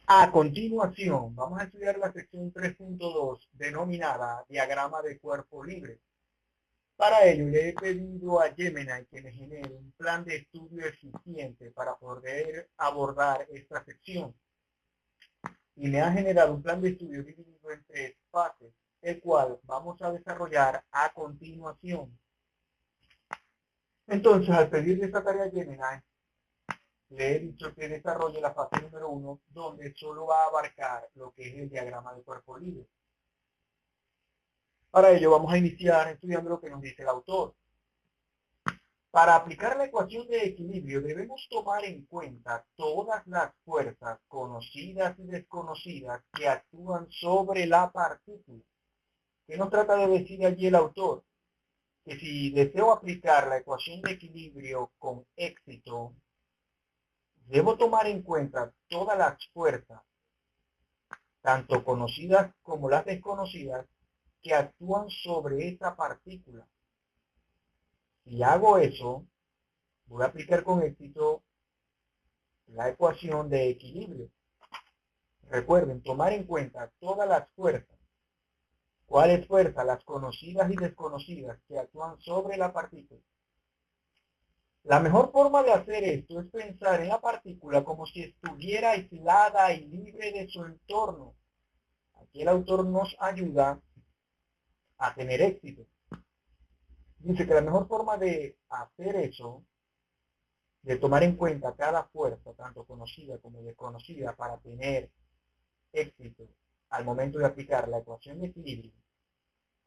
A continuación, vamos a estudiar la sección 3.2 denominada diagrama de cuerpo libre. Para ello, le he pedido a Gemini que me genere un plan de estudio eficiente para poder abordar esta sección. Y me ha generado un plan de estudio dividido en tres fases, el cual vamos a desarrollar a continuación. Entonces, al pedirle esta tarea a Gemini, le he dicho que desarrolle la fase número 1, donde solo va a abarcar lo que es el diagrama de cuerpo libre. Para ello vamos a iniciar estudiando lo que nos dice el autor. Para aplicar la ecuación de equilibrio debemos tomar en cuenta todas las fuerzas conocidas y desconocidas que actúan sobre la partícula. ¿Qué nos trata de decir allí el autor? Que si deseo aplicar la ecuación de equilibrio con éxito, debo tomar en cuenta todas las fuerzas, tanto conocidas como las desconocidas, que actúan sobre esa partícula. Si hago eso, voy a aplicar con éxito la ecuación de equilibrio. Recuerden, tomar en cuenta todas las fuerzas. ¿Cuáles fuerzas? Las conocidas y desconocidas que actúan sobre la partícula. La mejor forma de hacer esto es pensar en la partícula como si estuviera aislada y libre de su entorno. Aquí el autor nos ayuda a tener éxito. Dice que la mejor forma de hacer eso, de tomar en cuenta cada fuerza, tanto conocida como desconocida, para tener éxito al momento de aplicar la ecuación de equilibrio,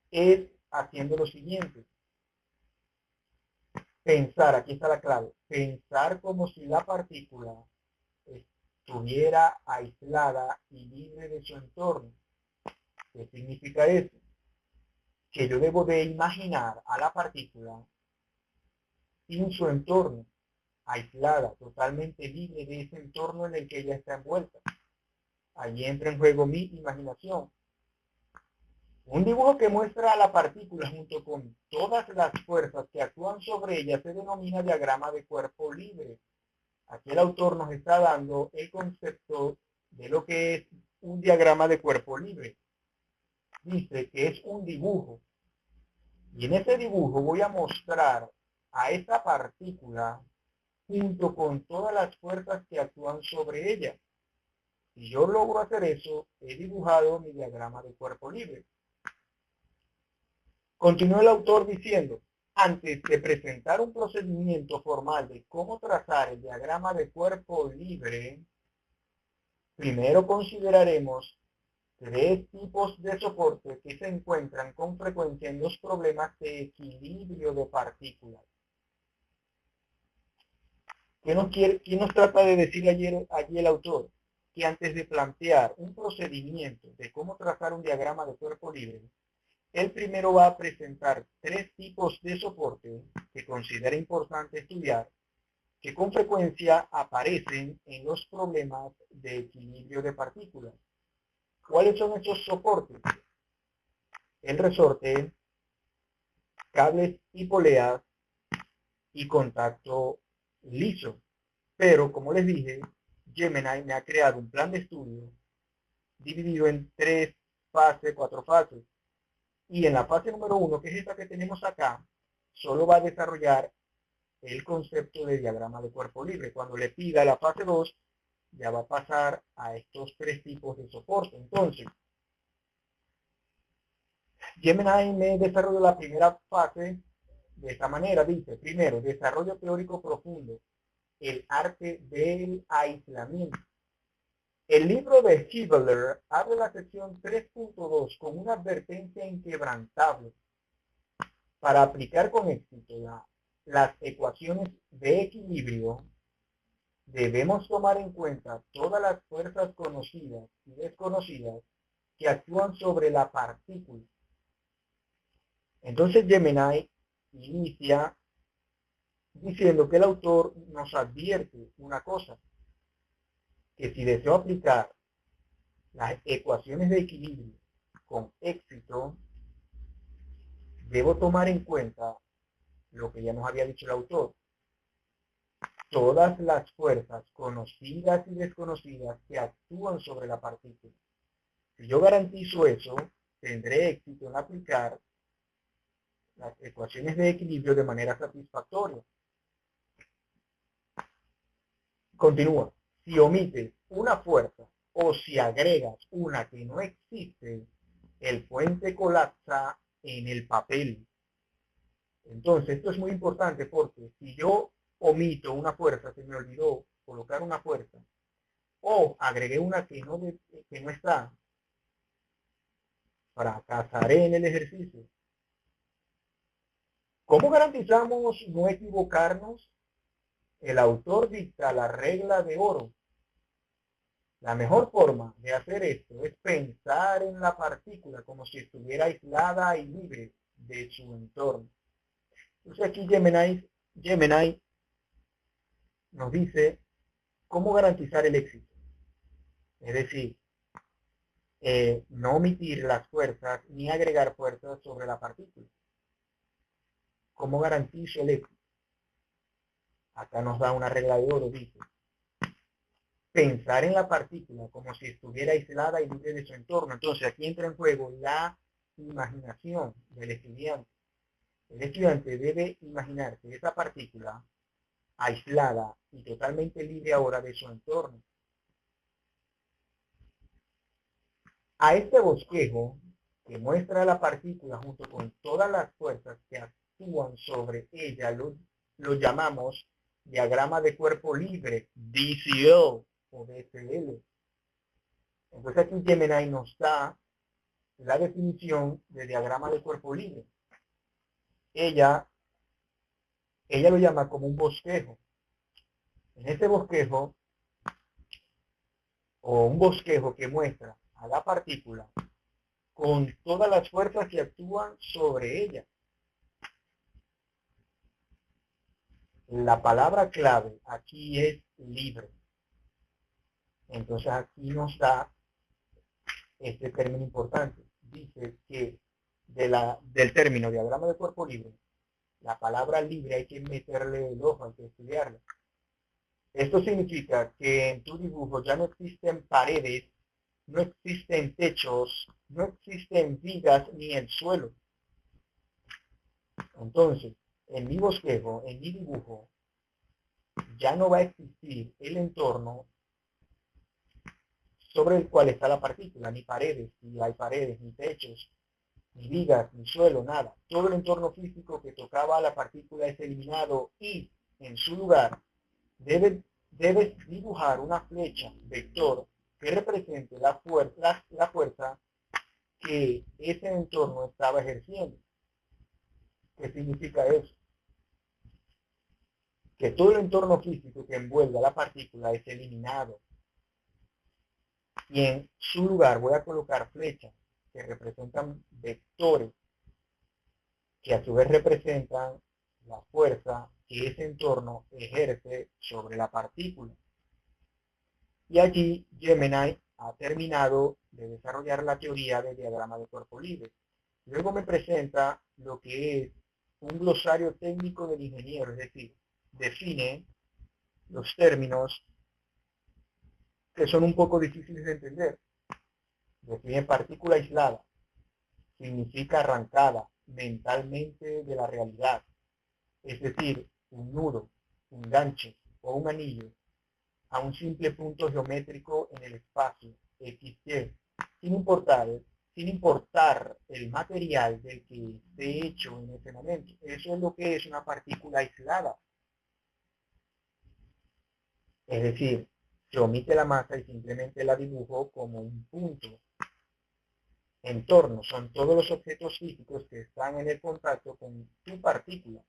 es haciendo lo siguiente. Pensar, aquí está la clave, pensar como si la partícula estuviera aislada y libre de su entorno. ¿Qué significa eso? Que yo debo de imaginar a la partícula sin su entorno, aislada, totalmente libre de ese entorno en el que ella está envuelta. Allí entra en juego mi imaginación. Un dibujo que muestra a la partícula junto con todas las fuerzas que actúan sobre ella se denomina diagrama de cuerpo libre. Aquí el autor nos está dando el concepto de lo que es un diagrama de cuerpo libre. Dice que es un dibujo. Y en ese dibujo voy a mostrar a esa partícula junto con todas las fuerzas que actúan sobre ella. Si yo logro hacer eso, he dibujado mi diagrama de cuerpo libre. Continuó el autor diciendo, antes de presentar un procedimiento formal de cómo trazar el diagrama de cuerpo libre, primero consideraremos tres tipos de soporte que se encuentran con frecuencia en los problemas de equilibrio de partículas. ¿Qué nos trata de decir allí el autor? Que antes de plantear un procedimiento de cómo trazar un diagrama de cuerpo libre, él primero va a presentar tres tipos de soporte que considera importante estudiar, que con frecuencia aparecen en los problemas de equilibrio de partículas. ¿Cuáles son estos soportes? El resorte, cables y poleas y contacto liso. Pero, como les dije, Gemini me ha creado un plan de estudio dividido en tres fases, cuatro fases. Y en la fase número 1, que es esta que tenemos acá, solo va a desarrollar el concepto de diagrama de cuerpo libre. Cuando le pida la fase 2, ya va a pasar a estos tres tipos de soporte. Entonces, Gemini me desarrolló la primera fase de esta manera. Dice, primero, desarrollo teórico profundo, el arte del aislamiento. El libro de Hibbeler abre la sección 3.2 con una advertencia inquebrantable. Para aplicar con éxito las ecuaciones de equilibrio, debemos tomar en cuenta todas las fuerzas conocidas y desconocidas que actúan sobre la partícula. Entonces Gemini inicia diciendo que el autor nos advierte una cosa, que si deseo aplicar las ecuaciones de equilibrio con éxito, debo tomar en cuenta lo que ya nos había dicho el autor, todas las fuerzas conocidas y desconocidas que actúan sobre la partícula. Si yo garantizo eso, tendré éxito en aplicar las ecuaciones de equilibrio de manera satisfactoria. Continúa. Si omites una fuerza o si agregas una que no existe, el puente colapsa en el papel. Entonces, esto es muy importante porque si yo omito una fuerza, se me olvidó colocar una fuerza, o agregué una que no está, fracasaré en el ejercicio. ¿Cómo garantizamos no equivocarnos? El autor dicta la regla de oro. La mejor forma de hacer esto es pensar en la partícula como si estuviera aislada y libre de su entorno. Entonces aquí Gemini nos dice cómo garantizar el éxito. Es decir, no omitir las fuerzas ni agregar fuerzas sobre la partícula. ¿Cómo garantizo el éxito? Acá nos da una regla de oro, dice. Pensar en la partícula como si estuviera aislada y libre de su entorno. Entonces aquí entra en juego la imaginación del estudiante. El estudiante debe imaginarse esa partícula aislada y totalmente libre ahora de su entorno. A este bosquejo que muestra la partícula junto con todas las fuerzas que actúan sobre ella lo llamamos diagrama de cuerpo libre, DCL o DCL. Entonces aquí Gemini nos da la definición de diagrama de cuerpo libre. Ella lo llama como un bosquejo. En este bosquejo, o un bosquejo que muestra a la partícula con todas las fuerzas que actúan sobre ella. La palabra clave aquí es libre. Entonces aquí nos da este término importante. Dice que del término diagrama de cuerpo libre, la palabra libre hay que meterle el ojo, hay que estudiarla. Esto significa que en tu dibujo ya no existen paredes, no existen techos, no existen vigas ni el suelo. Entonces, en mi bosquejo, en mi dibujo, ya no va a existir el entorno sobre el cual está la partícula, ni paredes, ni hay paredes, ni techos, ni vigas, ni suelo, nada. Todo el entorno físico que tocaba a la partícula es eliminado y en su lugar debes dibujar una flecha vector que represente la fuerza que ese entorno estaba ejerciendo. ¿Qué significa eso? Que todo el entorno físico que envuelve a la partícula es eliminado. Y en su lugar voy a colocar flechas que representan vectores, que a su vez representan la fuerza que ese entorno ejerce sobre la partícula. Y allí Gemini ha terminado de desarrollar la teoría del diagrama de cuerpo libre. Luego me presenta lo que es un glosario técnico del ingeniero, es decir, define los términos que son un poco difíciles de entender. Define partícula aislada, significa arrancada mentalmente de la realidad, es decir, un nudo, un gancho o un anillo a un simple punto geométrico en el espacio XY, sin importar el material del que esté hecho en ese momento. Eso es lo que es una partícula aislada. Es decir, se omite la masa y simplemente la dibujo como un punto. Entorno son todos los objetos físicos que están en el contacto con tu partícula.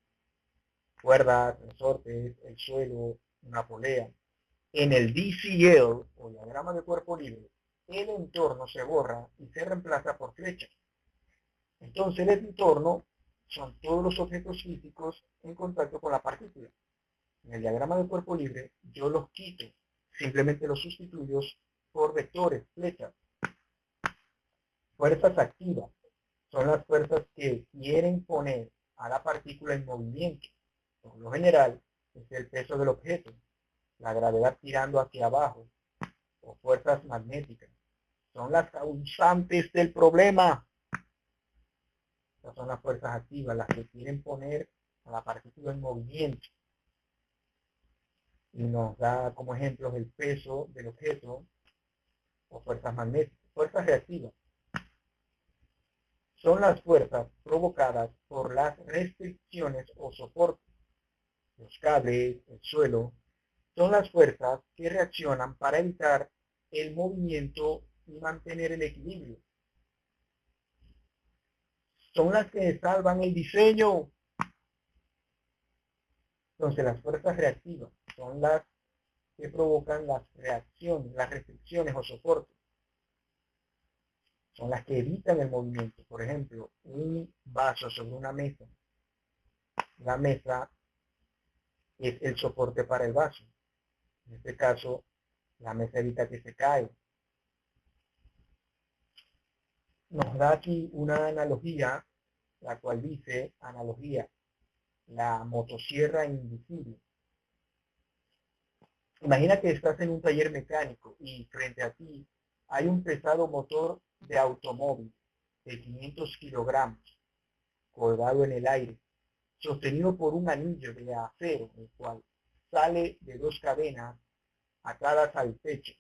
Cuerdas, resortes, el suelo, una polea. En el DCL, o diagrama de cuerpo libre, el entorno se borra y se reemplaza por flechas. Entonces el entorno son todos los objetos físicos en contacto con la partícula. En el diagrama de cuerpo libre yo los quito, simplemente los sustituyo por vectores, flechas. Fuerzas activas son las fuerzas que quieren poner a la partícula en movimiento. Por lo general, es el peso del objeto, la gravedad tirando hacia abajo o fuerzas magnéticas. Son las causantes del problema. Estas son las fuerzas activas, las que quieren poner a la partícula en movimiento. Y nos da como ejemplos el peso del objeto o fuerzas magnéticas. Fuerzas reactivas son las fuerzas provocadas por las restricciones o soportes. Los cables, el suelo, son las fuerzas que reaccionan para evitar el movimiento y mantener el equilibrio. Son las que salvan el diseño. Entonces, las fuerzas reactivas son las que provocan las reacciones, las restricciones o soportes. Son las que evitan el movimiento. Por ejemplo, un vaso sobre una mesa. La mesa es el soporte para el vaso. En este caso, la mesa evita que se caiga. Nos da aquí una analogía, la cual dice, analogía, la motosierra invisible. Imagina que estás en un taller mecánico y frente a ti hay un pesado motor de automóvil de 500 kilogramos colgado en el aire, sostenido por un anillo de acero, el cual sale de 2 cadenas atadas al techo.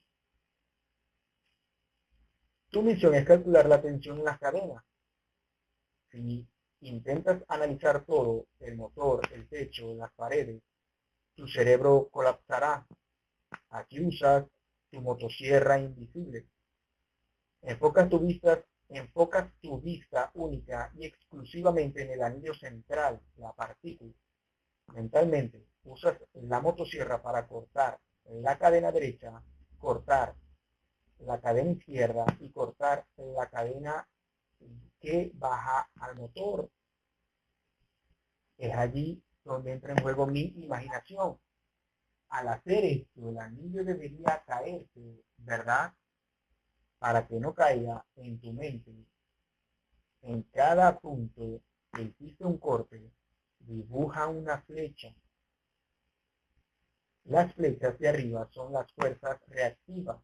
Tu misión es calcular la tensión en las cadenas. Si intentas analizar todo, el motor, el techo, las paredes, tu cerebro colapsará. Aquí usas tu motosierra invisible. Enfocas tu vista única y exclusivamente en el anillo central, la partícula. Mentalmente, usas la motosierra para cortar la cadena derecha, cortar la cadena izquierda y cortar la cadena que baja al motor. Es allí donde entra en juego mi imaginación. Al hacer esto, el anillo debería caerse, ¿verdad? Para que no caiga en tu mente. En cada punto que hiciste un corte, dibuja una flecha. Las flechas de arriba son las fuerzas reactivas,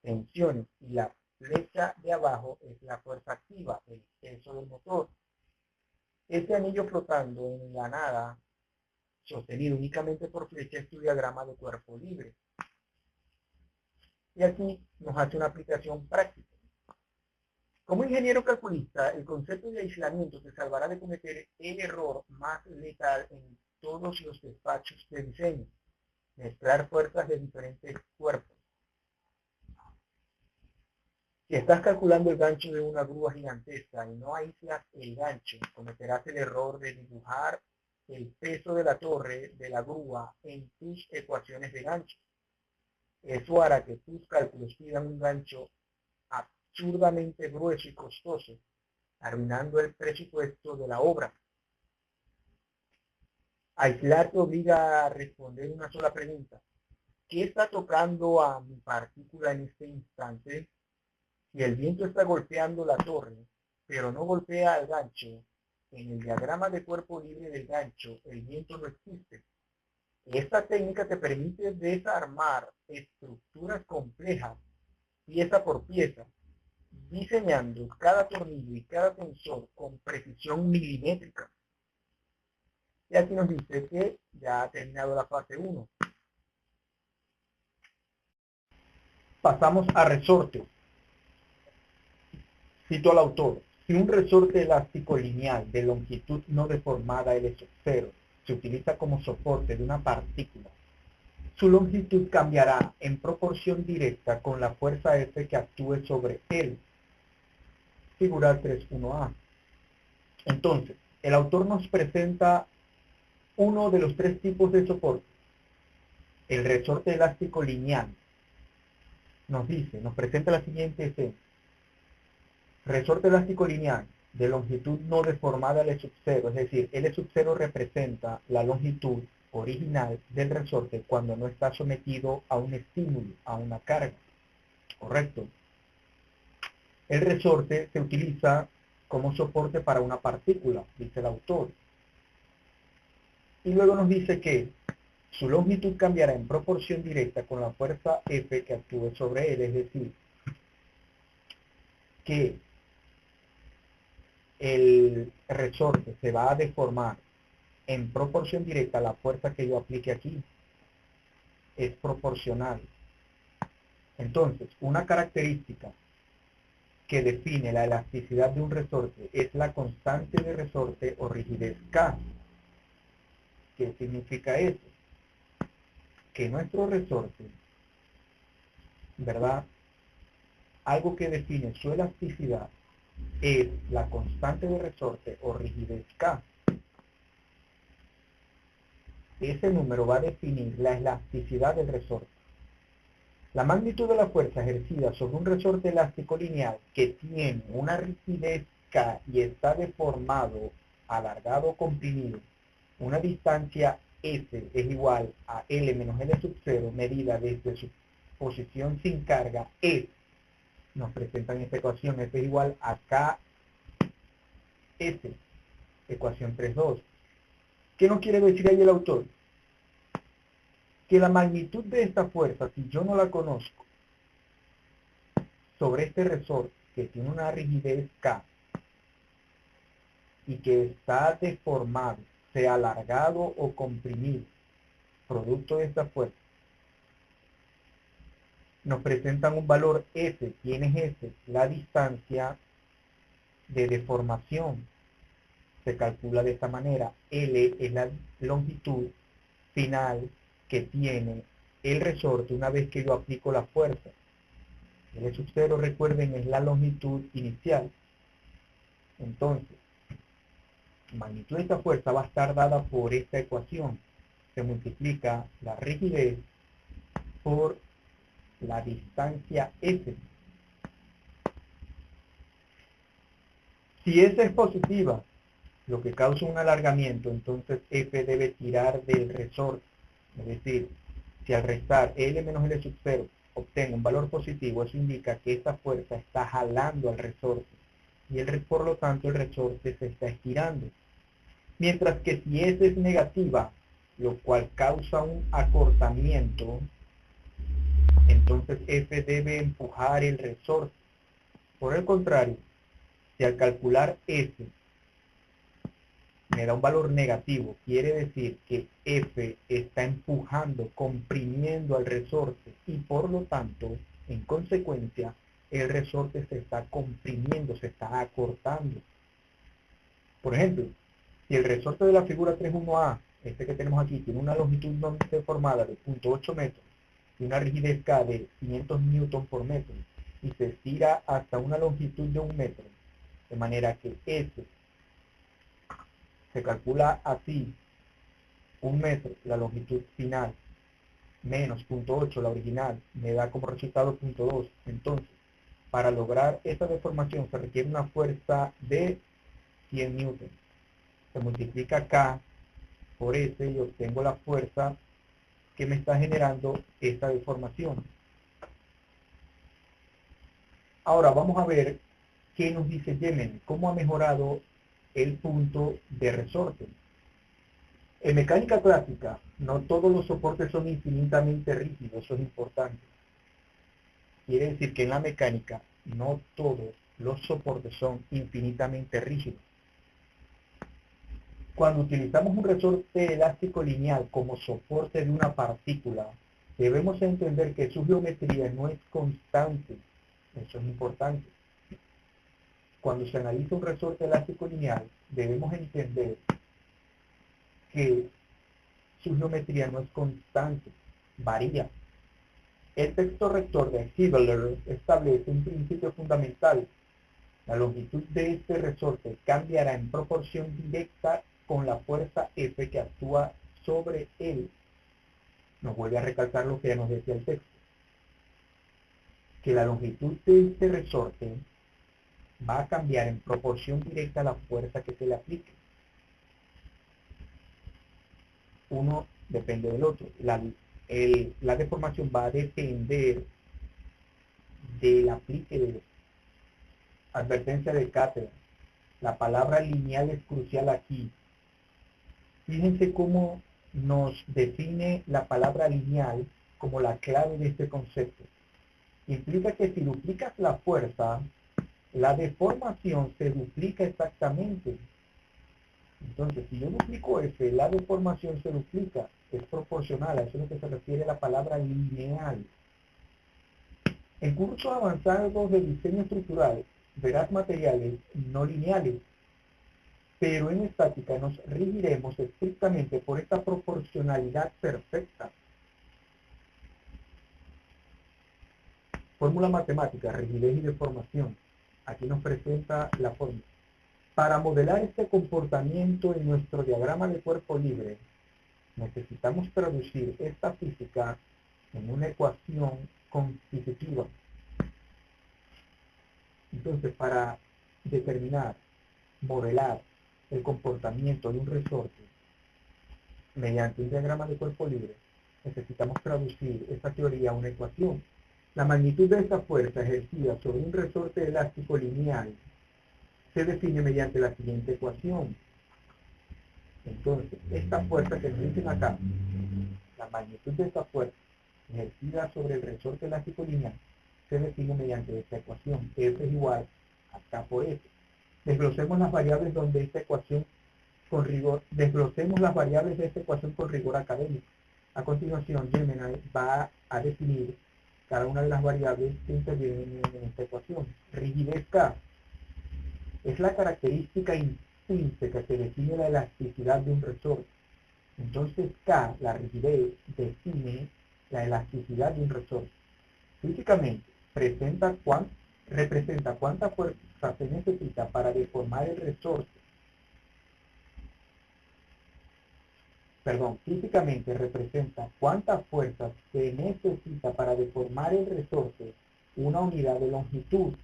tensiones, y la flecha de abajo es la fuerza activa, el peso del motor. Este anillo flotando en la nada, sostenido únicamente por flecha, es tu diagrama de cuerpo libre. Y aquí nos hace una aplicación práctica. Como ingeniero calculista, el concepto de aislamiento te salvará de cometer el error más letal en todos los despachos de diseño: mezclar fuerzas de diferentes cuerpos. Si estás calculando el gancho de una grúa gigantesca y no aíslas el gancho, cometerás el error de dibujar el peso de la torre de la grúa en tus ecuaciones de gancho. Eso hará que tus cálculos pidan un gancho absurdamente grueso y costoso, arruinando el presupuesto de la obra. Aislar te obliga a responder una sola pregunta: ¿qué está tocando a mi partícula en este instante? Si el viento está golpeando la torre, pero no golpea al gancho, en el diagrama de cuerpo libre del gancho, el viento no existe. Esta técnica te permite desarmar estructuras complejas, pieza por pieza, diseñando cada tornillo y cada tensor con precisión milimétrica. Y aquí nos dice que ya ha terminado la fase 1. Pasamos a resorte. Cito al autor: si un resorte elástico lineal de longitud no deformada L0 se utiliza como soporte de una partícula, su longitud cambiará en proporción directa con la fuerza F que actúe sobre él. Figura 3.1a. Entonces, el autor nos presenta uno de los 3 tipos de soporte: el resorte elástico lineal. Nos presenta la siguiente escena: resorte elástico lineal de longitud no deformada L0, es decir, L0 representa la longitud original del resorte cuando no está sometido a un estímulo, a una carga. ¿Correcto? El resorte se utiliza como soporte para una partícula, dice el autor. Y luego nos dice que su longitud cambiará en proporción directa con la fuerza F que actúe sobre él, es decir, que el resorte se va a deformar en proporción directa a la fuerza que yo aplique aquí. Es proporcional. Entonces, una característica que define la elasticidad de un resorte es la constante de resorte o rigidez K. ¿Qué significa eso? Que nuestro resorte, ¿verdad? Algo que define su elasticidad es la constante de resorte o rigidez K. Ese número va a definir la elasticidad del resorte. La magnitud de la fuerza ejercida sobre un resorte elástico lineal que tiene una rigidez K y está deformado, alargado o comprimido, una distancia S es igual a L menos L sub 0 medida desde su posición sin carga es, nos presentan esta ecuación, S es igual a KS, ecuación 3.2. ¿Qué nos quiere decir ahí el autor? Que la magnitud de esta fuerza, si yo no la conozco, sobre este resorte que tiene una rigidez K y que está deformado, sea alargado o comprimido, producto de esta fuerza, nos presentan un valor S. ¿Quién es S? La distancia de deformación. Se calcula de esta manera. L es la longitud final que tiene el resorte una vez que yo aplico la fuerza. L sub 0, recuerden, es la longitud inicial. Entonces, la magnitud de esta fuerza va a estar dada por esta ecuación. Se multiplica la rigidez por la distancia S. Si S es positiva, lo que causa un alargamiento, entonces F debe tirar del resorte. Es decir, si al restar L menos L sub 0 obtengo un valor positivo, eso indica que esta fuerza está jalando al resorte y por lo tanto el resorte se está estirando. Mientras que si S es negativa, lo cual causa un acortamiento, entonces F debe empujar el resorte. Por el contrario, si al calcular S me da un valor negativo, quiere decir que F está empujando, comprimiendo al resorte y por lo tanto, en consecuencia, el resorte se está comprimiendo, se está acortando. Por ejemplo, si el resorte de la figura 3.1a, este que tenemos aquí, tiene una longitud no deformada de 0.8 metros y una rigidez K de 500 newton por metro y se estira hasta una longitud de 1 metro, de manera que S se calcula así: 1 metro, la longitud final, menos 0.8, la original, me da como resultado 0.2. Entonces, para lograr esta deformación se requiere una fuerza de 100 newton. Se multiplica K por S y obtengo la fuerza que me está generando esta deformación. Ahora vamos a ver qué nos dice Yemen, cómo ha mejorado el punto de resorte. En mecánica clásica, no todos los soportes son infinitamente rígidos, eso es importante. Quiere decir que en la mecánica, no todos los soportes son infinitamente rígidos. Cuando utilizamos un resorte elástico lineal como soporte de una partícula, debemos entender que su geometría no es constante. Eso es importante. Cuando se analiza un resorte elástico lineal, debemos entender que su geometría no es constante, varía. El texto rector de Hibbeler establece un principio fundamental. La longitud de este resorte cambiará en proporción directa con la fuerza F que actúa sobre él. Nos vuelve a recalcar lo que ya nos decía el texto, que la longitud de este resorte va a cambiar en proporción directa a la fuerza que se le aplique. Uno depende del otro. La deformación va a depender del aplique de advertencia de cátedra. La palabra lineal es crucial aquí. Fíjense cómo nos define la palabra lineal como la clave de este concepto. Implica que si duplicas la fuerza, la deformación se duplica exactamente. Entonces, si yo duplico F, la deformación se duplica, es proporcional, a eso es lo que se refiere la palabra lineal. En cursos avanzados de diseño estructural, verás materiales no lineales, pero en estática nos regiremos estrictamente por esta proporcionalidad perfecta. Fórmula matemática, rigidez y deformación. Aquí nos presenta la fórmula. Para modelar este comportamiento en nuestro diagrama de cuerpo libre, necesitamos traducir esta física en una ecuación constitutiva. Entonces, para determinar, modelar el comportamiento de un resorte mediante un diagrama de cuerpo libre, necesitamos traducir esta teoría a una ecuación. La magnitud de esta fuerza ejercida sobre un resorte elástico lineal se define mediante la siguiente ecuación. Entonces, esta fuerza que nos dicen acá, la magnitud de esta fuerza ejercida sobre el resorte elástico lineal, se define mediante esta ecuación. F es igual a K por F. Desglosemos las variables donde esta ecuación con rigor, desglosemos las variables de esta ecuación con rigor académico. A continuación, Gemini va a definir cada una de las variables que intervienen en esta ecuación. Rigidez K es la característica intrínseca que define la elasticidad de un resorte. Entonces K, la rigidez, define la elasticidad de un resorte. Físicamente, representa cuánta fuerza se necesita para deformar el resorte. Físicamente representa cuánta fuerza se necesita para deformar el resorte una unidad de longitud.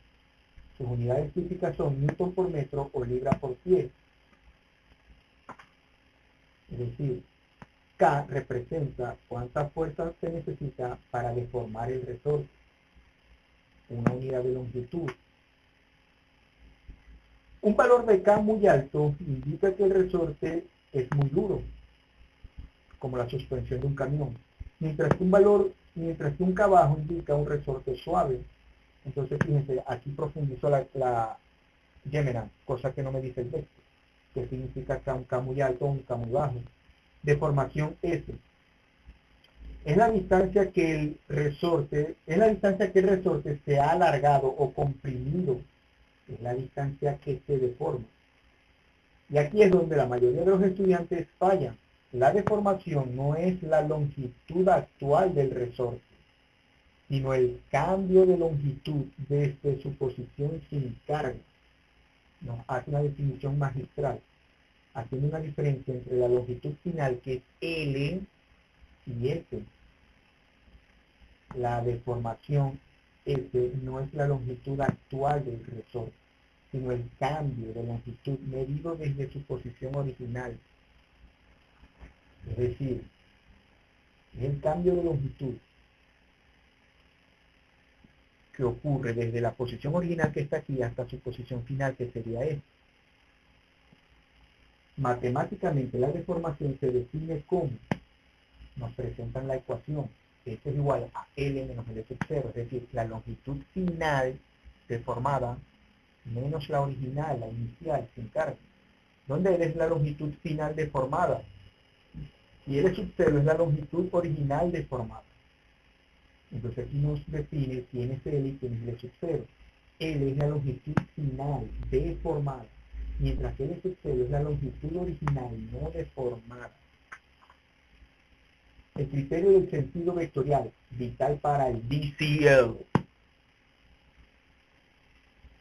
Sus unidades físicas son newton por metro o libra por pie. Es decir, K representa cuánta fuerza se necesita para deformar el resorte, una unidad de longitud. Un valor de K muy alto indica que el resorte es muy duro, como la suspensión de un camión, mientras que un K bajo indica un resorte suave. Entonces, fíjense, aquí profundizo la Gemini, cosa que no me dice el texto, que significa un K muy alto o un K muy bajo. Deformación S. Es la distancia que el resorte se ha alargado o comprimido. Es la distancia que se deforma. Y aquí es donde la mayoría de los estudiantes fallan. La deformación no es la longitud actual del resorte, sino el cambio de longitud desde su posición sin carga. Nos hace una definición magistral, haciendo una diferencia entre la longitud final, que es L, y S. La deformación S no es la longitud actual del resorte, sino el cambio de longitud medido desde su posición original. Es decir, es el cambio de longitud que ocurre desde la posición original que está aquí hasta su posición final, que sería esta. Matemáticamente la deformación se define como, nos presentan la ecuación, S es igual a L menos L sub 0, es decir, la longitud final deformada menos la original, la inicial, sin carga. ¿Dónde es la longitud final deformada? Y L sub 0 es la longitud original deformada. Entonces aquí nos define quién es L y quién es L sub 0. L es la longitud final deformada, mientras que L sub 0 es la longitud original no deformada. El criterio del sentido vectorial, vital para el DCL.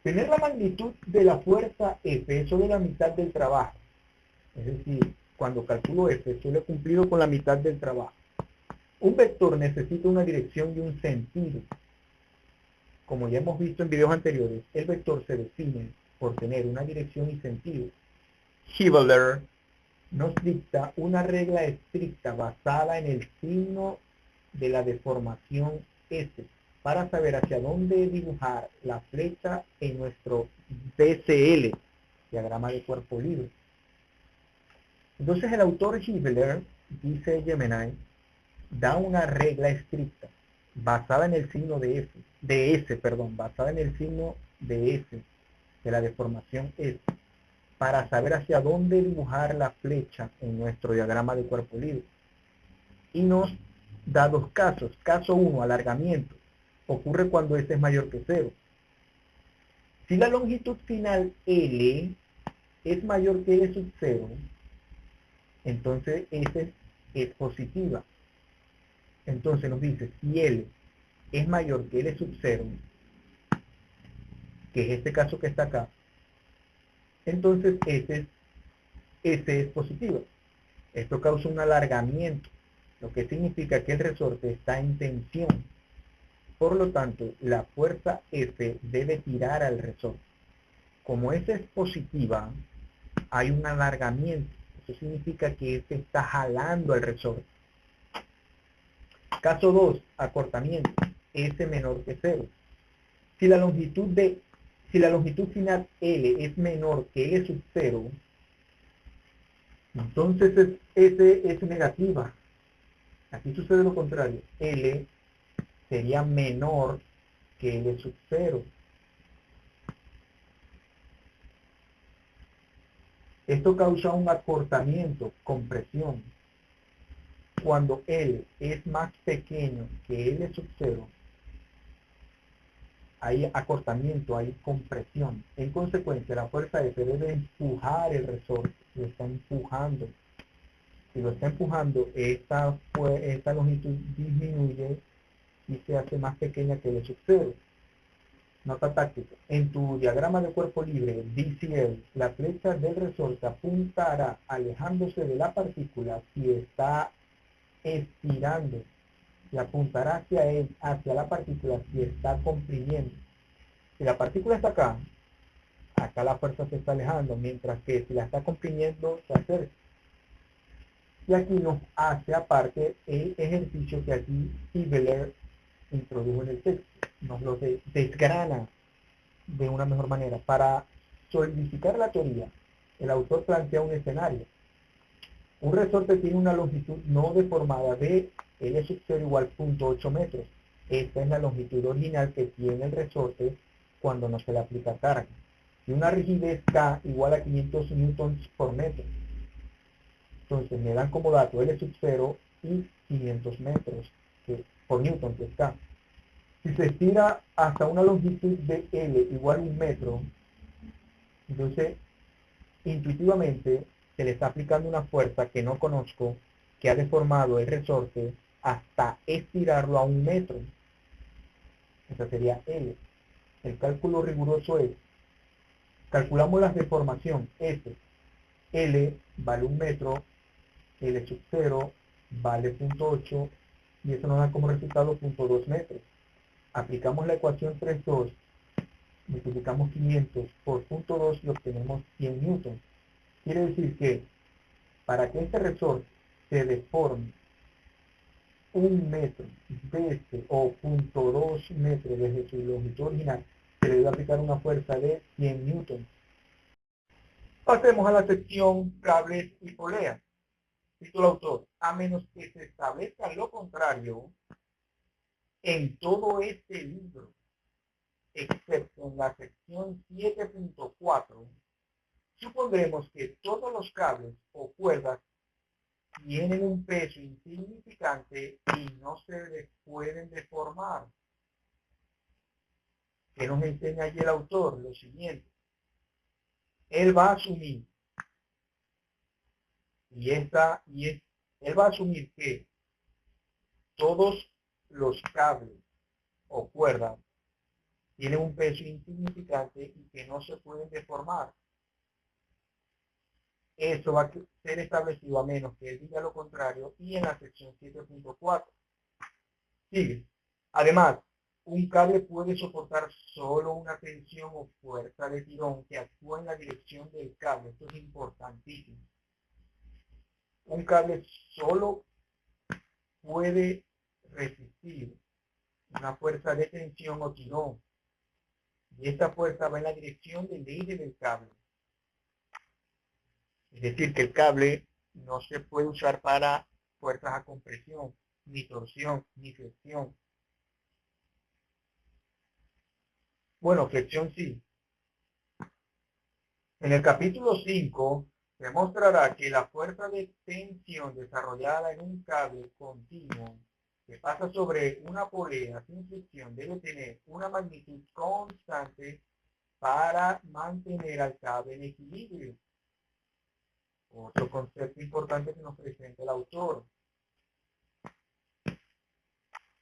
Tener la magnitud de la fuerza F sobre la mitad del trabajo. Es decir, cuando calculo F, solo he cumplido con la mitad del trabajo. Un vector necesita una dirección y un sentido. Como ya hemos visto en videos anteriores, el vector se define por tener una dirección y sentido. Hibbeler nos dicta una regla estricta basada en el signo de la deformación S para saber hacia dónde dibujar la flecha en nuestro DCL, diagrama de cuerpo libre. Entonces el autor Hibbeler, dice Gemini, da una regla estricta basada en el signo de S, basada en el signo de S, de la deformación S, para saber hacia dónde dibujar la flecha en nuestro diagrama de cuerpo libre. Y nos da dos casos. Caso 1, alargamiento. Ocurre cuando S es mayor que 0. Si la longitud final L es mayor que L sub 0, entonces S es positiva. Entonces nos dice, si L es mayor que L sub 0, que es este caso que está acá, entonces S es positiva. Esto causa un alargamiento, lo que significa que el resorte está en tensión. Por lo tanto, la fuerza F debe tirar al resorte. Como S es positiva, hay un alargamiento. Eso significa que F está jalando al resorte. Caso 2, acortamiento. S menor que 0. Si la longitud final L es menor que L sub 0, entonces S es negativa. Aquí sucede lo contrario. L sería menor que L sub 0. Esto causa un acortamiento, compresión. Cuando L es más pequeño que L sub 0, hay acortamiento, hay compresión. En consecuencia, la fuerza F debe empujar el resorte. Lo está empujando. Si lo está empujando, esta longitud disminuye y se hace más pequeña que L sub 0. Nota táctica. En tu diagrama de cuerpo libre, DCL, la flecha del resorte apuntará alejándose de la partícula si está estirando y apuntará hacia la partícula si está comprimiendo. Si la partícula está acá, acá la fuerza se está alejando, mientras que si la está comprimiendo, se acerca. Y aquí nos hace aparte el ejercicio que aquí Hibbeler introdujo en el texto. Nos lo desgrana de una mejor manera. Para solidificar la teoría, el autor plantea un escenario. Un resorte tiene una longitud no deformada de L sub 0 igual 0.8 metros. Esta es la longitud original que tiene el resorte cuando no se le aplica carga. Y una rigidez K igual a 500 newtons por metro. Entonces me dan como dato L sub 0 y 500 metros por newton, que es K. Si se estira hasta una longitud de L igual a 1 metro, entonces intuitivamente se le está aplicando una fuerza que no conozco, que ha deformado el resorte hasta estirarlo a 1 metro. Esa sería L. El cálculo riguroso es, calculamos la deformación S. L vale 1 metro, L sub 0 vale 0.8 y eso nos da como resultado 0.2 metros. Aplicamos la ecuación 3.2, multiplicamos 500 por 0.2 y obtenemos 100 newtons. Quiere decir que para que este resorte se deforme 1 metro desde o 0.2 metros desde su longitud original, se le debe aplicar una fuerza de 100 newtons. Pasemos a la sección cables y poleas. Título autor. A menos que se establezca lo contrario, en todo este libro, excepto en la sección 7.4, supondremos que todos los cables o cuerdas tienen un peso insignificante y no se pueden deformar. ¿Qué nos enseña allí el autor? Lo siguiente. Él va a asumir, él va a asumir que todos los cables o cuerdas tienen un peso insignificante y que no se pueden deformar. Eso va a ser establecido a menos que él diga lo contrario y en la sección 7.4. Sigue. Además, un cable puede soportar solo una tensión o fuerza de tirón que actúa en la dirección del cable. Esto es importantísimo. Un cable solo puede resistir una fuerza de tensión o tirón. Y esta fuerza va en la dirección del eje del cable. Es decir, que el cable no se puede usar para fuerzas a compresión, ni torsión, ni flexión. Bueno, flexión sí. En el capítulo 5 se mostrará que la fuerza de tensión desarrollada en un cable continuo que pasa sobre una polea sin fricción debe tener una magnitud constante para mantener al cable en equilibrio. Otro concepto importante que nos presenta el autor.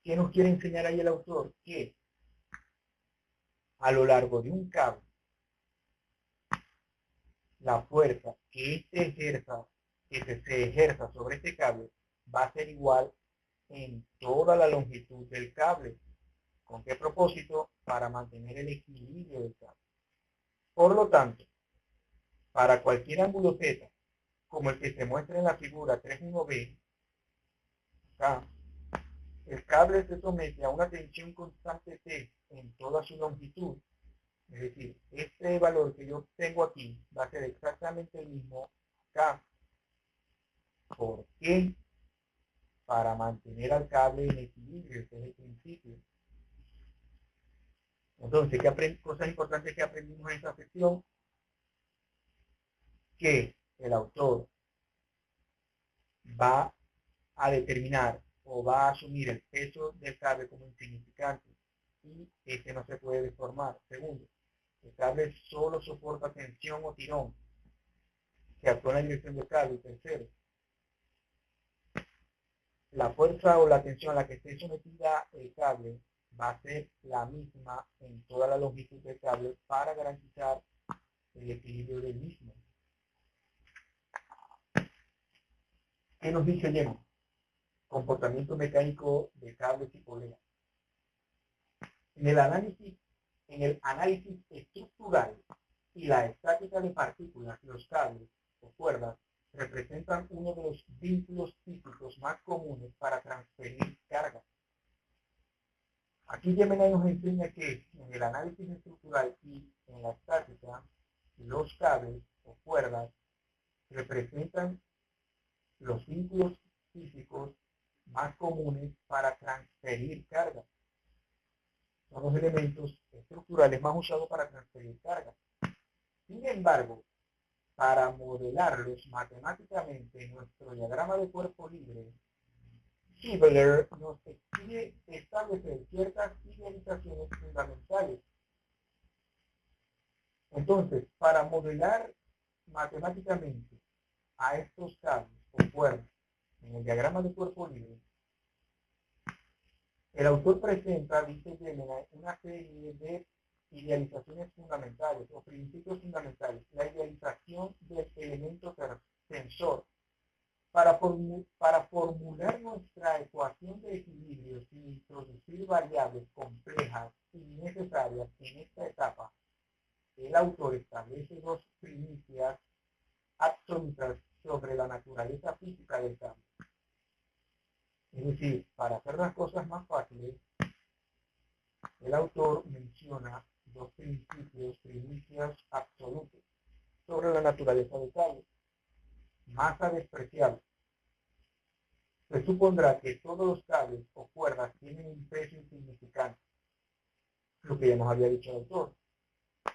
¿Qué nos quiere enseñar ahí el autor? Que a lo largo de un cable, la fuerza que se ejerza sobre este cable va a ser igual en toda la longitud del cable. ¿Con qué propósito? Para mantener el equilibrio del cable. Por lo tanto, para cualquier ángulo Z, como el que se muestra en la figura 3.1b, acá, el cable se somete a una tensión constante T en toda su longitud. Es decir, este valor que yo tengo aquí va a ser exactamente el mismo acá. ¿Por qué? Para mantener al cable en equilibrio. Ese es el principio. Entonces, cosas importantes que aprendimos en esta sección? Que el autor va a determinar o va a asumir el peso del cable como insignificante y este no se puede deformar. Segundo, el cable solo soporta tensión o tirón que actúa en la dirección del cable. Y tercero, la fuerza o la tensión a la que esté sometida el cable va a ser la misma en toda la longitud del cable para garantizar el equilibrio del mismo. ¿Qué nos dice Lemo? Comportamiento mecánico de cables y poleas. En el análisis estructural y la estática de partículas, los cables o cuerdas representan uno de los vínculos físicos más comunes para transferir carga. Aquí Gemini nos enseña que en el análisis estructural y en la estática, los cables o cuerdas representan los vínculos físicos más comunes para transferir carga. Son los elementos estructurales más usados para transferir carga. Sin embargo, para modelarlos matemáticamente en nuestro diagrama de cuerpo libre, Kibler nos exige establecer ciertas idealizaciones fundamentales. Entonces, para modelar matemáticamente a estos cables o cuerdas en el diagrama de cuerpo libre, el autor presenta, dice Gemini, una serie de idealizaciones fundamentales o principios fundamentales. La idealización del elemento tensor. Para formular nuestra ecuación de equilibrio sin introducir variables complejas y necesarias en esta etapa, el autor establece dos primicias absolutas sobre la naturaleza física del cambio. Es decir, para hacer las cosas más fáciles, el autor menciona dos primicias absolutas sobre la naturaleza del cambio. Masa despreciable. Se supondrá que todos los cables o cuerdas tienen un peso insignificante. Lo que ya nos había dicho el autor.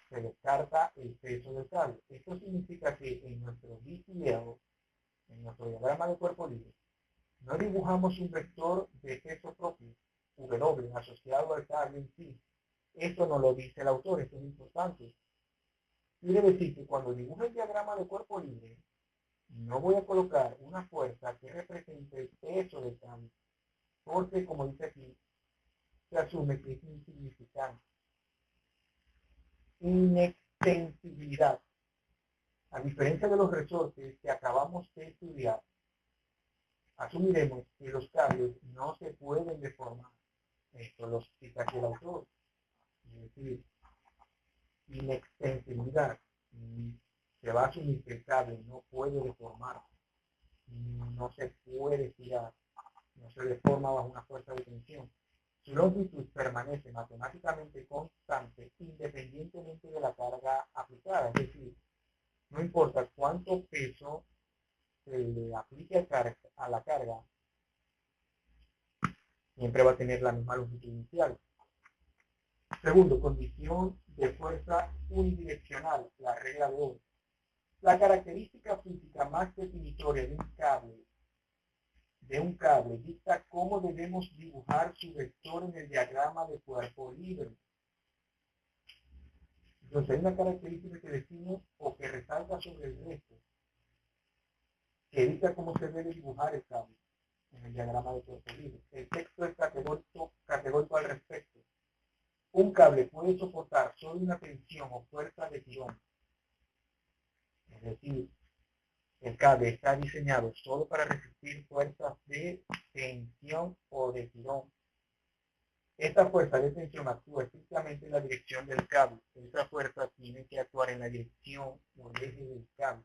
Se descarta el peso del cable. Esto significa que en nuestro DCL, en nuestro diagrama de cuerpo libre, no dibujamos un vector de peso propio, W, asociado al cable en sí. Esto no lo dice el autor, esto es importante. Quiere decir que cuando dibujo el diagrama de cuerpo libre, no voy a colocar una fuerza que represente el peso del cable, porque como dice aquí, se asume que es insignificante. Inextensibilidad. A diferencia de los resortes que acabamos de estudiar, asumiremos que los cables no se pueden deformar. Esto lo cita aquí el autor. Es decir, inextensibilidad. Se va a asumir que el cable no puede deformar, no se puede tirar, no se deforma bajo una fuerza de tensión. Su longitud permanece matemáticamente constante independientemente de la carga aplicada. Es decir, no importa cuánto peso se le aplique a la carga, siempre va a tener la misma longitud inicial. Segundo, condición de fuerza unidireccional, la regla de Ohm. La característica física más definitoria de un cable dicta cómo debemos dibujar su vector en el diagrama de cuerpo libre. Entonces hay una característica que define o que resalta sobre el resto, que dicta cómo se debe dibujar el cable en el diagrama de cuerpo libre. El texto es categórico al respecto. Un cable puede soportar solo una tensión o fuerza de tirón. Es decir, el cable está diseñado solo para resistir fuerzas de tensión o de tirón. Esta fuerza de tensión actúa estrictamente en la dirección del cable. Esa fuerza tiene que actuar en la dirección o eje del cable.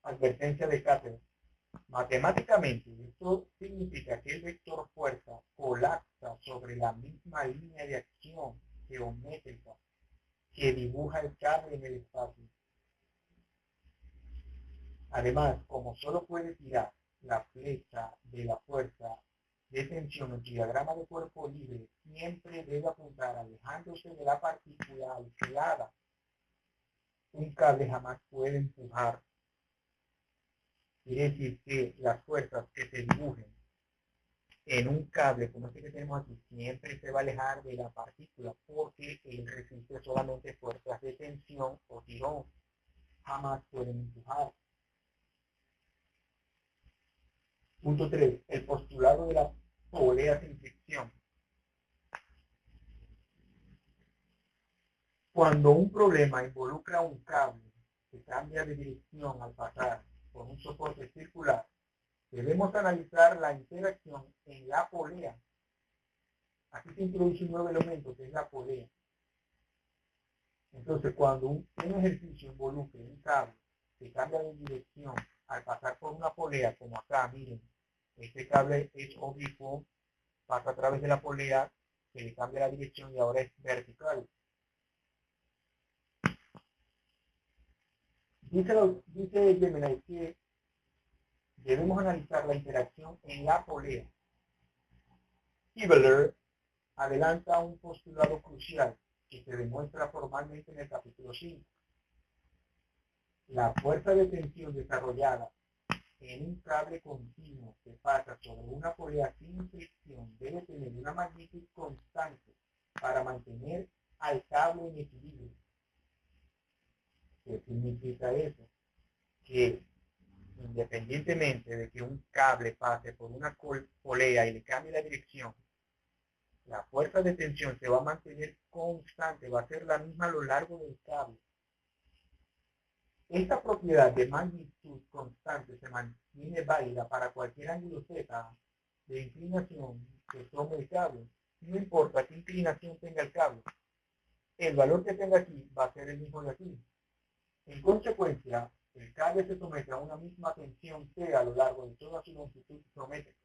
Advertencia de cátedra. Matemáticamente, esto significa que el vector fuerza colapsa sobre la misma línea de acción geométrica que dibuja el cable en el espacio. Además, como solo puede tirar la flecha de la fuerza de tensión en su diagrama de cuerpo libre, siempre debe apuntar alejándose de la partícula aislada. Un cable jamás puede empujar. Quiere decir que las fuerzas que se dibujen en un cable como este que tenemos aquí siempre se va a alejar de la partícula porque él resiste solamente fuerzas de tensión o tirón. Jamás pueden empujar. Punto 3. El postulado de la polea sin fricción. Cuando un problema involucra un cable que cambia de dirección al pasar por un soporte circular, debemos analizar la interacción en la polea. Aquí se introduce un nuevo elemento que es la polea. Entonces, cuando un ejercicio involucre un cable que cambia de dirección al pasar por una polea, como acá, miren, este cable es oblicuo, pasa a través de la polea, se le cambia la dirección y ahora es vertical. Dice Gemini que debemos analizar la interacción en la polea. Hibbeler adelanta un postulado crucial que se demuestra formalmente en el capítulo 5. La fuerza de tensión desarrollada en un cable continuo que pasa sobre una polea sin fricción debe tener una magnitud constante para mantener al cable en equilibrio. ¿Qué significa eso? Que independientemente de que un cable pase por una polea y le cambie la dirección, la fuerza de tensión se va a mantener constante, va a ser la misma a lo largo del cable. Esta propiedad de magnitud constante se mantiene válida para cualquier ángulo Z de inclinación que tome el cable. No importa qué inclinación tenga el cable, el valor que tenga aquí va a ser el mismo de aquí. En consecuencia, el cable se somete a una misma tensión T a lo largo de toda su longitud geométrica.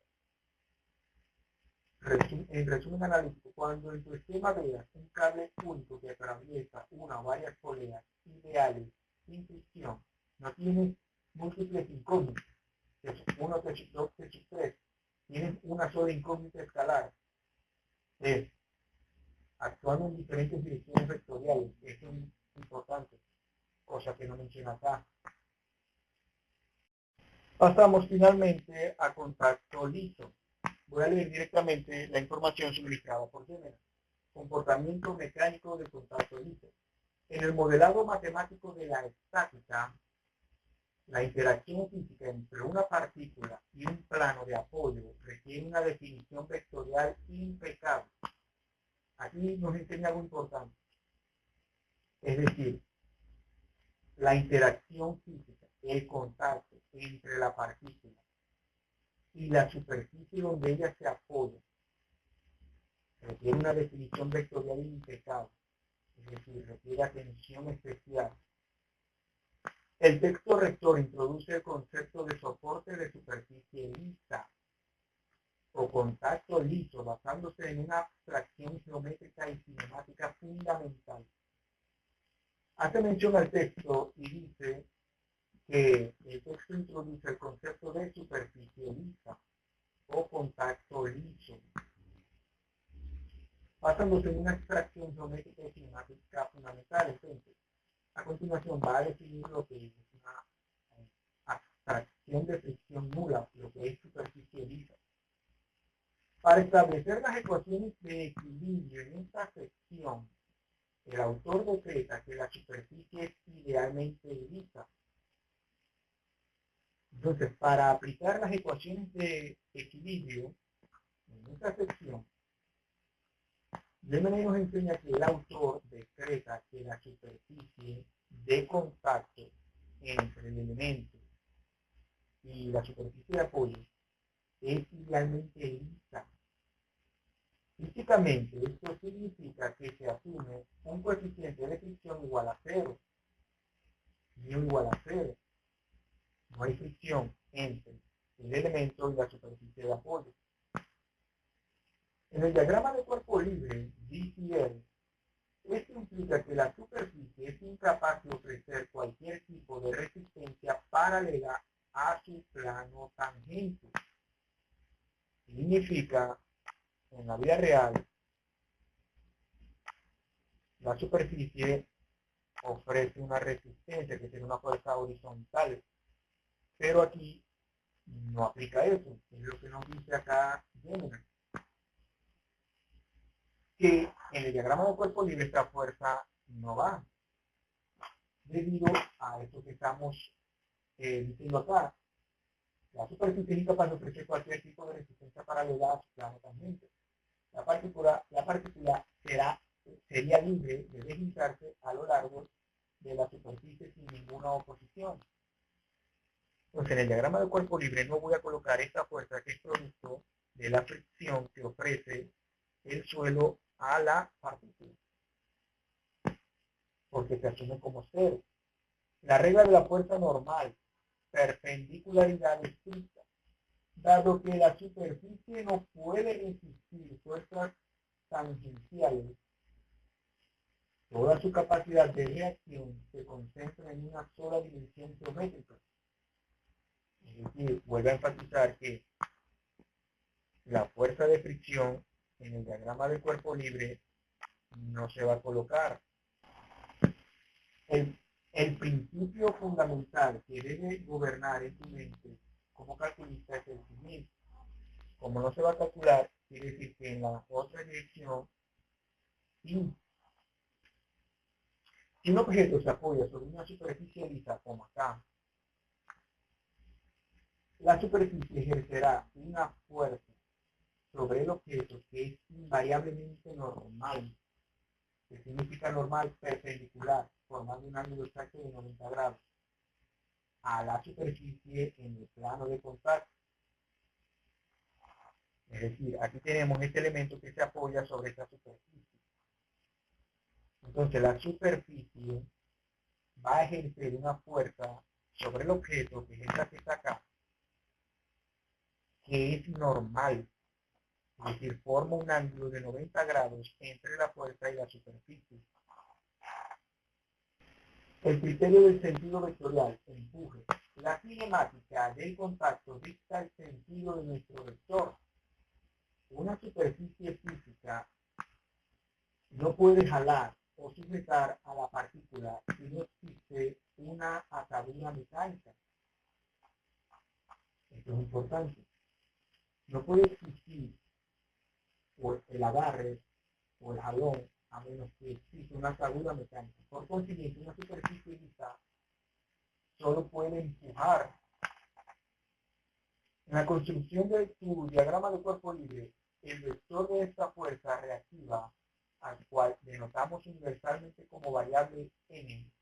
En resumen analítico, cuando en tu esquema veas un cable único que atraviesa una o varias poleas ideales sin fricción, no tienes múltiples incógnitas, T1, T2, T3, tienes una sola incógnita escalar, es actuando en diferentes direcciones vectoriales. Esto es importante, cosa que no menciona acá. Pasamos finalmente a contacto liso. Voy a leer directamente la información suministrada por Gemini. Comportamiento mecánico del contacto liso. En el modelado matemático de la estática, la interacción física entre una partícula y un plano de apoyo requiere una definición vectorial impecable. Aquí nos enseña algo importante. Es decir, la interacción física, el contacto entre la partícula y la superficie donde ella se apoya requiere una definición vectorial impecable, es decir, requiere atención especial. El texto rector introduce el concepto de soporte de superficie lisa o contacto liso basándose en una abstracción geométrica y cinemática fundamental. Hace mención al texto y dice que el texto introduce el concepto de superficie lisa o contacto liso, basándose en una abstracción geométrica y climática fundamental. Entonces, a continuación va a definir lo que es una abstracción de fricción nula, lo que es superficie lisa. Para establecer las ecuaciones de equilibrio en esta sección, el autor decreta que la superficie es idealmente lisa. Entonces, para aplicar las ecuaciones de equilibrio en esta sección, Lemony nos enseña que el autor decreta que la superficie de contacto entre el elemento y la superficie de apoyo es idealmente lisa. Físicamente, esto significa que se asume un coeficiente de fricción igual a 0, mu igual a 0. No hay fricción entre el elemento y la superficie de apoyo. En el diagrama de cuerpo libre, DCL, esto implica que la superficie es incapaz de ofrecer cualquier tipo de resistencia paralela a su plano tangente. Significa, en la vida real, la superficie ofrece una resistencia que tiene una fuerza horizontal, pero aquí no aplica eso, es lo que nos dice acá Jenner, que en el diagrama de cuerpo libre esta fuerza no va, debido a esto que estamos diciendo acá. La superficie es incapaz de ofrecer cualquier tipo de resistencia paralela a su plano tangente. La partícula sería libre de deslizarse a lo largo de la superficie sin ninguna oposición. Entonces, en el diagrama de cuerpo libre no voy a colocar esta fuerza que es producto de la fricción que ofrece el suelo a la partícula, porque se asume como cero. La regla de la fuerza normal, perpendicularidad estricta, dado que la superficie no puede resistir fuerzas tangenciales, toda su capacidad de reacción se concentra en una sola dimensión geométrica. Es decir, vuelve a enfatizar que la fuerza de fricción en el diagrama del cuerpo libre no se va a colocar. El principio fundamental que debe gobernar en tu mente como calculista es el siguiente. Como no se va a calcular, quiere decir que en la otra dirección, si un objeto se apoya sobre una superficie lisa como acá, la superficie ejercerá una fuerza sobre el objeto que es invariablemente normal, que significa normal perpendicular, formando un ángulo exacto de 90 grados, a la superficie en el plano de contacto. Es decir, aquí tenemos este elemento que se apoya sobre esta superficie. Entonces la superficie va a ejercer una fuerza sobre el objeto, que es esta que está acá, que es normal. Es decir, forma un ángulo de 90 grados entre la fuerza y la superficie. El criterio del sentido vectorial, empuje. La cinemática del contacto dicta el sentido de nuestro vector. Una superficie física no puede jalar o sujetar a la partícula si no existe una atadura mecánica. Esto es importante. No puede existir el agarre o el jalón a menos que exista una atadura mecánica. Por consiguiente, una superficie lisa solo puede empujar. En la construcción de tu diagrama de cuerpo libre, el vector de esta fuerza reactiva, al cual denotamos universalmente como variable n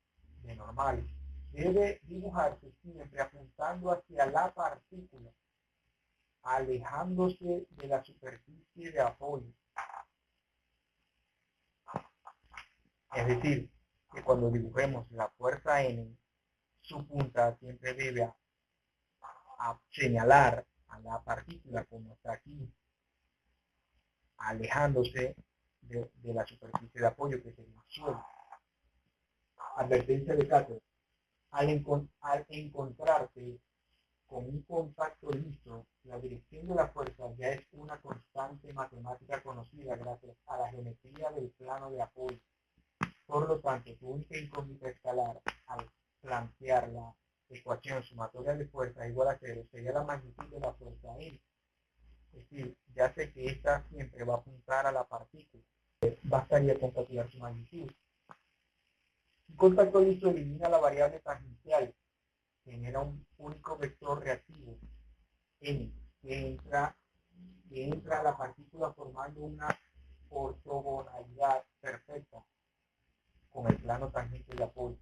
de normal, debe dibujarse siempre apuntando hacia la partícula, alejándose de la superficie de apoyo. Es decir, que cuando dibujemos la fuerza n, su punta siempre debe a señalar a la partícula como está aquí, alejándose de la superficie de apoyo que sería el suelo. Advertencia de cátedra. Al encontrarte con un contacto liso, la dirección de la fuerza ya es una constante matemática conocida gracias a la geometría del plano de apoyo. Por lo tanto, tu única incógnita escalar al plantear la ecuación sumatoria de fuerza igual a cero sería la magnitud de la fuerza N. Es decir, ya sé que esta siempre va a apuntar a la partícula. Bastaría con calcular su magnitud. Un contacto liso elimina la variable tangencial, genera un único vector reactivo, N, que entra a la partícula formando una ortogonalidad perfecta con el plano tangente de apoyo.